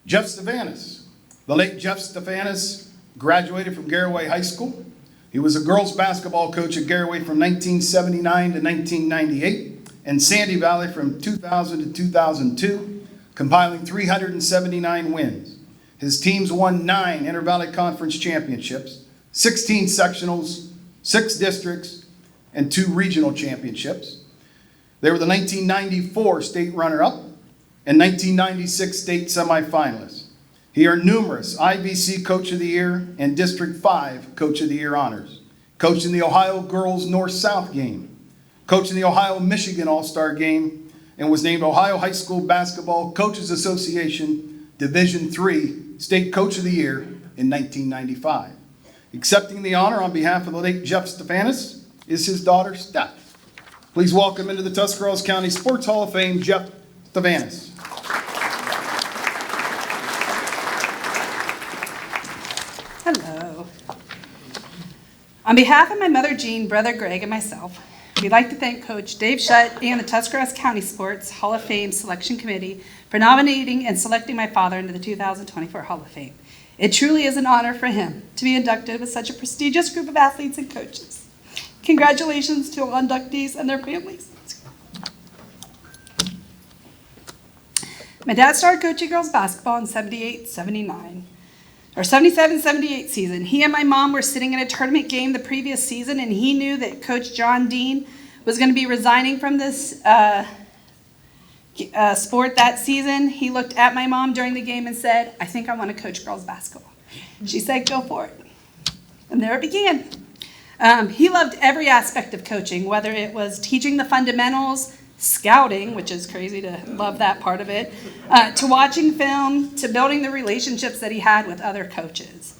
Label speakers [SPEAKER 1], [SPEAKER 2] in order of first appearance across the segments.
[SPEAKER 1] Geoff Stevanus. The late Geoff Stevanus graduated from Garaway High School. He was a girls basketball coach at Garaway from 1979 to 1998 and Sandy Valley from 2000 to 2002, compiling 379 wins. His teams won 9 Inter-Valley Conference championships, 16 sectionals, 6 districts, and 2 regional championships. They were the 1994 state runner-up and 1996 state semifinalists. He earned numerous IVC Coach of the Year and District 5 Coach of the Year honors. Coached in the Ohio Girls North-South game, coached in the Ohio-Michigan All-Star game, and was named Ohio High School Basketball Coaches Association Division III State Coach of the Year in 1995. Accepting the honor on behalf of the late Geoff Stevanus is his daughter, Steph. Please welcome into the Tuscarawas County Sports Hall of Fame, Geoff Stevanus.
[SPEAKER 2] Hello. On behalf of my mother Jean, brother Greg, and myself, we'd like to thank Coach Dave Shutt and the Tuscarawas County Sports Hall of Fame Selection Committee for nominating and selecting my father into the 2024 Hall of Fame. It truly is an honor for him to be inducted with such a prestigious group of athletes and coaches. Congratulations to all inductees and their families. My dad started coaching girls basketball in 77-78 season. He and my mom were sitting in a tournament game the previous season, and he knew that Coach John Dean was going to be resigning from this sport that season. He looked at my mom during the game and said, "I think I want to coach girls basketball." She said, "Go for it." And there it began. He loved every aspect of coaching, whether it was teaching the fundamentals, scouting, which is crazy to love that part of it, to watching film, to building the relationships that he had with other coaches.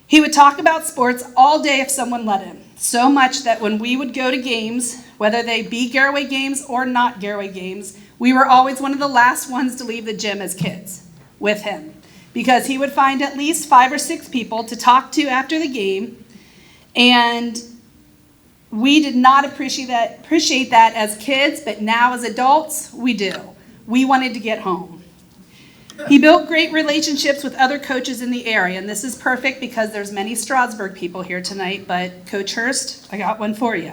[SPEAKER 2] He would talk about sports all day if someone let him, so much that when we would go to games, whether they be Garaway games or not Garaway games, we were always one of the last ones to leave the gym as kids with him, because he would find at least 5 or 6 people to talk to after the game, and we did not appreciate that as kids, but now as adults, we do. We wanted to get home. He built great relationships with other coaches in the area, and this is perfect because there's many Strasburg people here tonight, but Coach Hurst, I got one for you.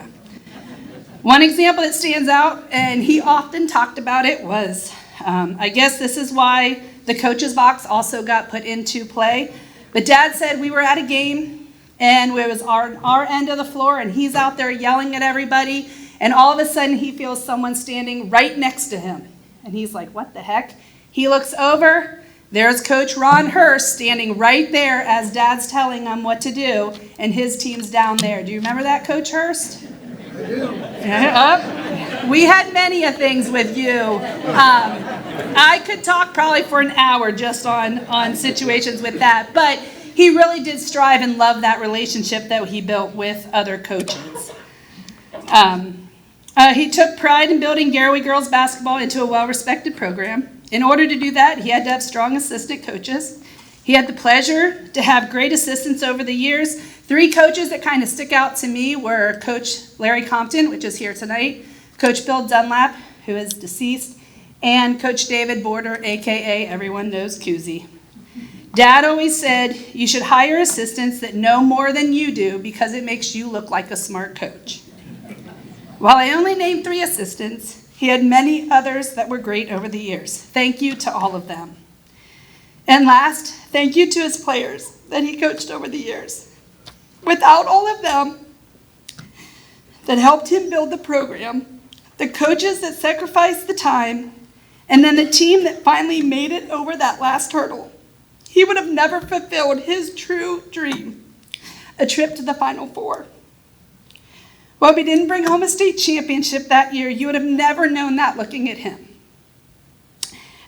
[SPEAKER 2] One example that stands out, and he often talked about it, was, I guess this is why the coach's box also got put into play, but Dad said we were at a game, and it was our end of the floor, and he's out there yelling at everybody, and all of a sudden he feels someone standing right next to him. And he's like, "What the heck?" He looks over, there's Coach Ron Hurst standing right there as Dad's telling him what to do, and his team's down there. Do you remember that, Coach Hurst?
[SPEAKER 3] I do.
[SPEAKER 2] We had many a things with you. I could talk probably for an hour just on situations with that, but he really did strive and love that relationship that he built with other coaches. He took pride in building Garaway girls basketball into a well-respected program. In order to do that, he had to have strong assistant coaches. He had the pleasure to have great assistants over the years. 3 coaches that kind of stick out to me were Coach Larry Compton, which is here tonight, Coach Bill Dunlap, who is deceased, and Coach David Border, a.k.a. everyone knows Koozie. Dad always said, "You should hire assistants that know more than you do because it makes you look like a smart coach." While I only named 3 assistants, he had many others that were great over the years. Thank you to all of them. And last, thank you to his players that he coached over the years. Without all of them that helped him build the program, the coaches that sacrificed the time, and then the team that finally made it over that last hurdle, he would have never fulfilled his true dream, a trip to the Final Four. While we didn't bring home a state championship that year, you would have never known that looking at him.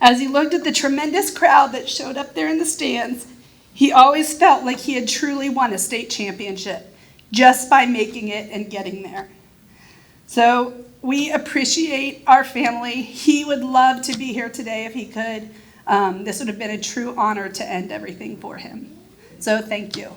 [SPEAKER 2] As he looked at the tremendous crowd that showed up there in the stands, he always felt like he had truly won a state championship just by making it and getting there. So we appreciate our family. He would love to be here today if he could. This would have been a true honor to end everything for him. So thank you.